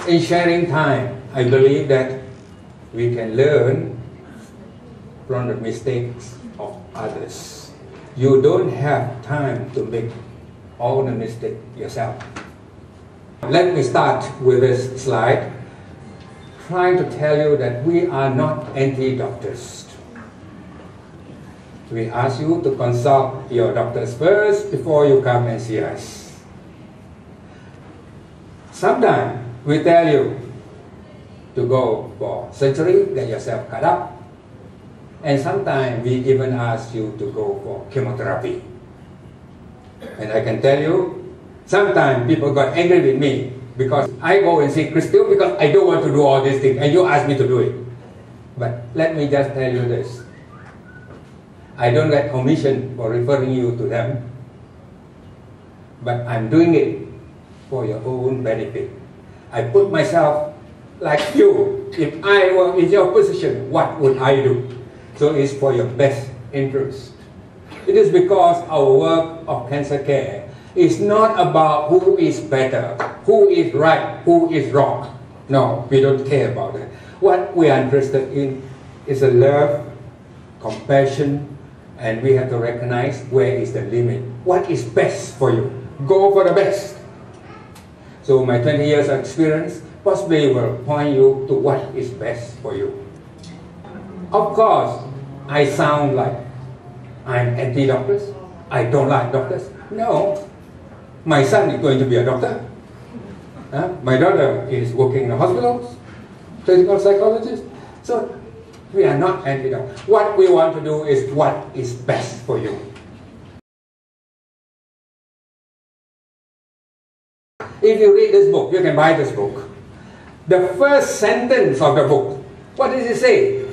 In sharing time, I believe that we can learn from the mistakes of others. You don't have time to make all the mistakes yourself. Let me start with this slide, trying to tell you that we are not anti-doctors. We ask you to consult your doctors first before you come and see us. Sometimes we tell you to go for surgery, get yourself cut up, and sometimes we even ask you to go for chemotherapy. And I can tell you, sometimes people got angry with me because I go and see Christine because I don't want to do all these things and you ask me to do it. But let me just tell you this. I don't get commission for referring you to them, but I'm doing it for your own benefit. I put myself like you. If I were in your position, what would I do? So it's for your best interest. It is because our work of cancer care is not about who is better, who is right, who is wrong. No, we don't care about that. What we are interested in is a love, compassion, and we have to recognize where is the limit. What is best for you? Go for the best. So my 20 years of experience possibly will point you to what is best for you. Of course, I sound like I'm anti-doctors. I don't like doctors. No. My son is going to be a doctor. My daughter is working in the hospitals, clinical psychologist. So we are not anti-doctors. What we want to do is what is best for you. If you read this book, you can buy this book. The first sentence of the book, what does it say?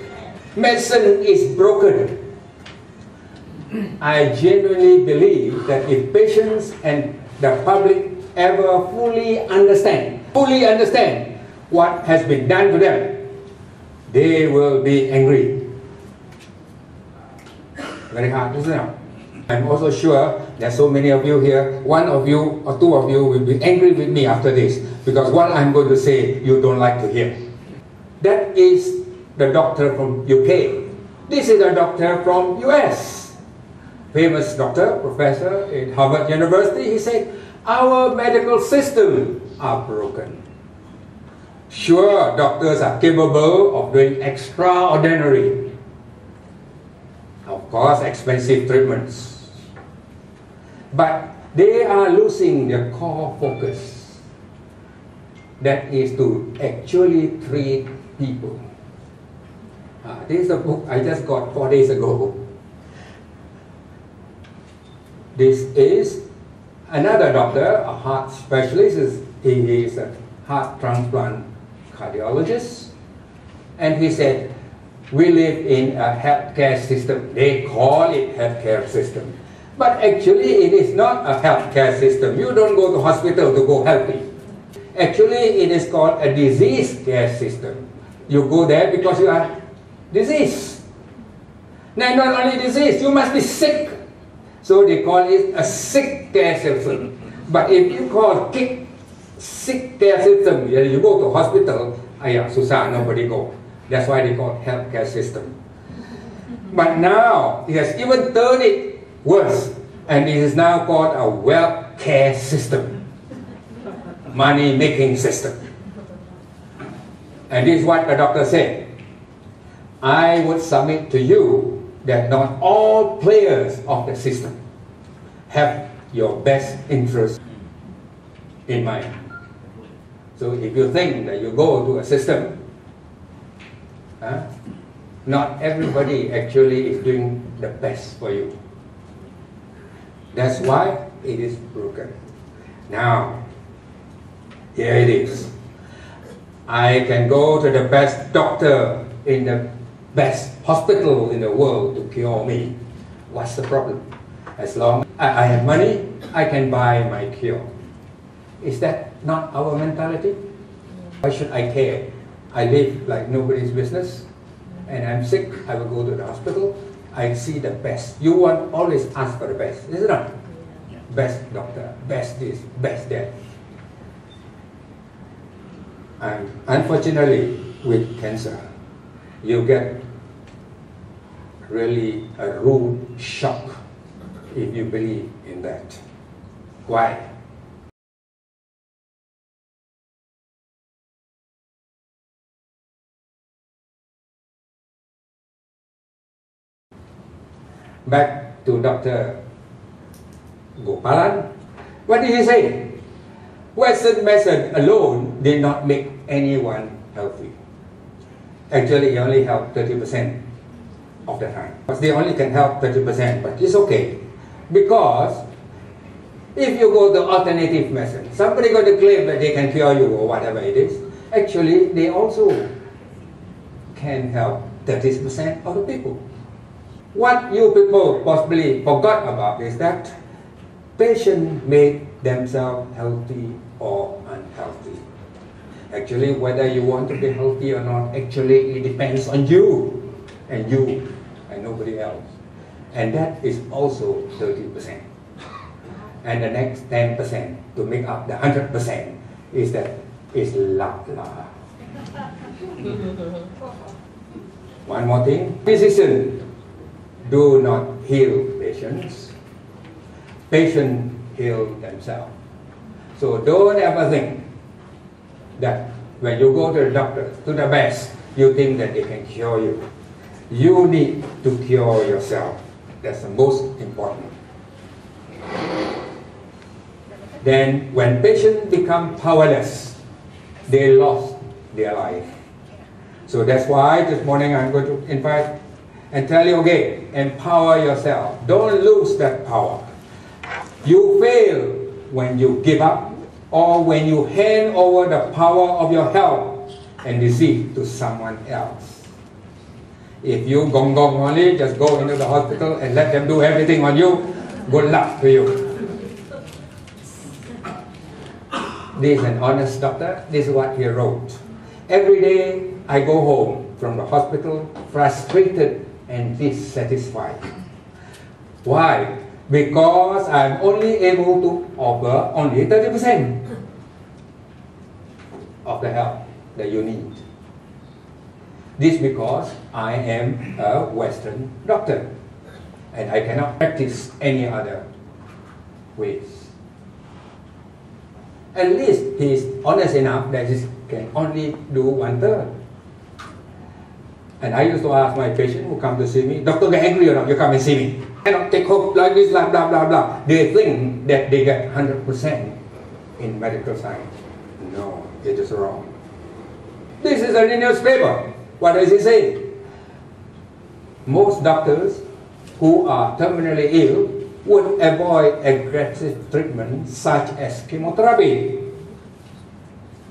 Medicine is broken. I genuinely believe that if patients and the public ever fully understand what has been done to them, they will be angry. Very hard, isn't it? I'm also sure there are so many of you here, one of you or two of you will be angry with me after this, because what I'm going to say you don't like to hear. That is the doctor from UK. This is a doctor from US. Famous doctor, professor at Harvard University. He said, our medical system are broken. Sure, doctors are capable of doing extraordinary, of course, expensive treatments. But they are losing their core focus. That is to actually treat people. This is a book I just got 4 days ago. This is another doctor, a heart specialist. He is a heart transplant cardiologist. And he said, we live in a healthcare system. They call it healthcare system. But actually it is not a healthcare system. You don't go to hospital to go healthy. Actually it is called a disease care system. You go there because you are diseased. Now not only disease, you must be sick. So they call it a sick care system. But if you call sick care system, you go to hospital, susah, nobody go. That's why they call healthcare system. But now it has even turned it worse, and it is now called a wealth care system, money-making system. And this is what the doctor said. I would submit to you that not all players of the system have your best interest in mind. So if you think that you go to a system, not everybody actually is doing the best for you. That's why it is broken. Now, here it is. I can go to the best doctor in the best hospital in the world to cure me. What's the problem? As long as I have money, I can buy my cure. Is that not our mentality? Why should I care? I live like nobody's business, and I'm sick, I will go to the hospital, I see the best. You want always ask for the best, isn't it? Best doctor, best this, best that. And unfortunately, with cancer, you get really a rude shock if you believe in that. Why? Back to Dr. Gopalan. What did he say? Western method alone did not make anyone healthy. Actually, it only helped 30% of the time. They only can help 30%, but it's okay. Because if you go to alternative method, somebody going to claim that they can cure you or whatever it is. Actually, they also can help 30% of the people. What you people possibly forgot about is that patients make themselves healthy or unhealthy. Actually, whether you want to be healthy or not, actually it depends on you and nobody else. And that is also 30%. And the next 10% to make up the 100% is luck. One more thing, physicians do not heal patients. Patients heal themselves. So don't ever think that when you go to the doctor, to the best, you think that they can cure you. You need to cure yourself. That's the most important. Then when patients become powerless, they lost their life. So that's why this morning I'm going to invite and tell you again, empower yourself. Don't lose that power. You fail when you give up or when you hand over the power of your health and disease to someone else. If you gong only, just go into the hospital and let them do everything on you, good luck to you. This is an honest doctor. This is what he wrote. Every day I go home from the hospital frustrated and dissatisfied. Why? Because I'm only able to offer only 30% of the help that you need. This because I am a Western doctor and I cannot practice any other ways. At least he's honest enough that he can only do 1/3. And I used to ask my patient who come to see me, doctor, get angry or not, you come and see me. I cannot take hope like this, blah, blah, blah, blah. They think that they get 100% in medical science. No, it is wrong. This is a newspaper. What does it say? Most doctors who are terminally ill would avoid aggressive treatment such as chemotherapy.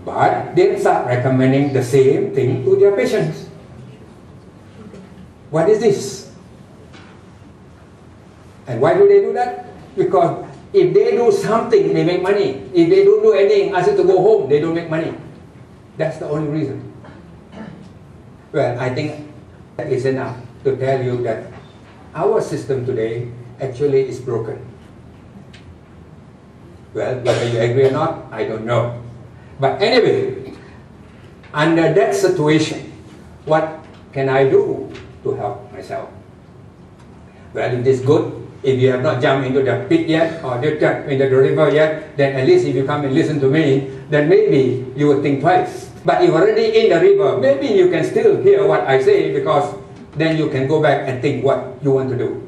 But they start recommending the same thing to their patients. What is this? And why do they do that? Because if they do something, they make money. If they don't do anything, ask it to go home, they don't make money. That's the only reason. Well, I think that is enough to tell you that our system today actually is broken. Well, whether you agree or not, I don't know. But anyway, under that situation, what can I do to help myself? Well, it is good. If you have not jumped into the pit yet or jumped into the river yet, then at least if you come and listen to me, then maybe you will think twice. But if you're already in the river, maybe you can still hear what I say, because then you can go back and think what you want to do.